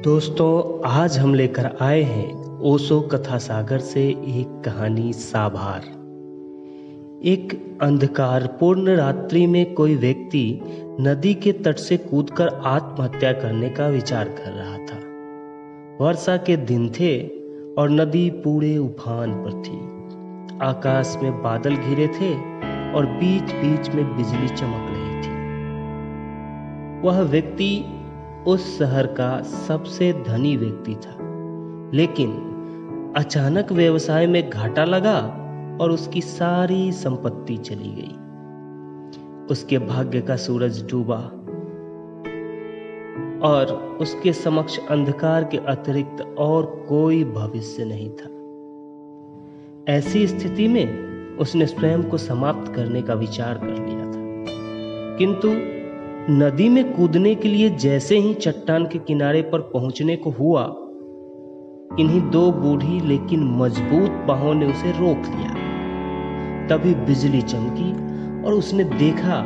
दोस्तों, आज हम लेकर आए हैं ओशो कथा सागर से एक कहानी साभार। एक अंधकारपूर्ण रात्रि में कोई व्यक्ति नदी के तट से कूदकर आत्महत्या करने का विचार कर रहा था। वर्षा के दिन थे और नदी पूरे उफान पर थी। आकाश में बादल घिरे थे और बीच बीच में बिजली चमक रही थी। वह व्यक्ति उस शहर का सबसे धनी व्यक्ति था, लेकिन अचानक व्यवसाय में घाटा लगा और उसकी सारी संपत्ति चली गई। उसके भाग्य का सूरज डूबा और उसके समक्ष अंधकार के अतिरिक्त और कोई भविष्य नहीं था। ऐसी स्थिति में उसने स्वयं को समाप्त करने का विचार कर लिया था, किंतु नदी में कूदने के लिए जैसे ही चट्टान के किनारे पर पहुंचने को हुआ, इन्हीं दो बूढ़ी लेकिन मजबूत बाहों ने उसे रोक लिया। तभी बिजली चमकी और उसने देखा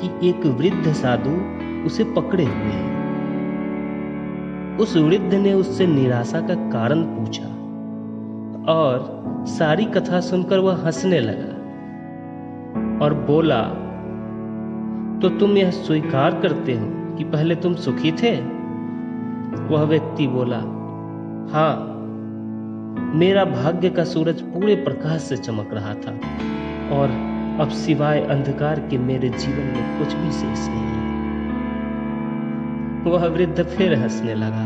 कि एक वृद्ध साधु उसे पकड़े हुए है। उस वृद्ध ने उससे निराशा का कारण पूछा और सारी कथा सुनकर वह हंसने लगा और बोला, तो तुम यह स्वीकार करते हो कि पहले तुम सुखी थे? वह व्यक्ति बोला, हाँ, मेरा भाग्य का सूरज पूरे प्रकाश से चमक रहा था और अब सिवाय अंधकार के मेरे जीवन में कुछ भी शेष नहीं है। वह वृद्ध फिर हंसने लगा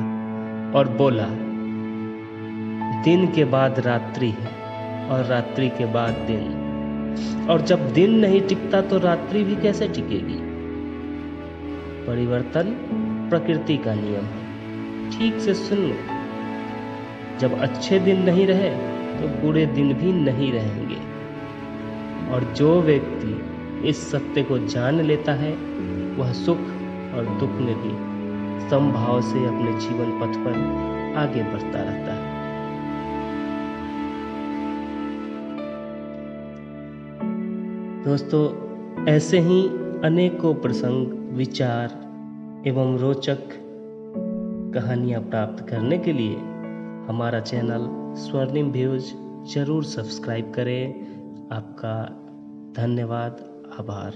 और बोला, दिन के बाद रात्रि है और रात्रि के बाद दिन, और जब दिन नहीं टिकता तो रात्रि भी कैसे टिकेगी? परिवर्तन प्रकृति का नियम है। ठीक से सुन लो, जब अच्छे दिन नहीं रहे तो बुरे दिन भी नहीं रहेंगे। और जो व्यक्ति इस सत्य को जान लेता है, वह सुख और दुख में भी समभाव से अपने जीवन पथ पर आगे बढ़ता रहता है। दोस्तों, ऐसे ही अनेकों प्रसंग, विचार एवं रोचक कहानियाँ प्राप्त करने के लिए हमारा चैनल स्वर्णिम व्यूज जरूर सब्सक्राइब करें। आपका धन्यवाद, आभार।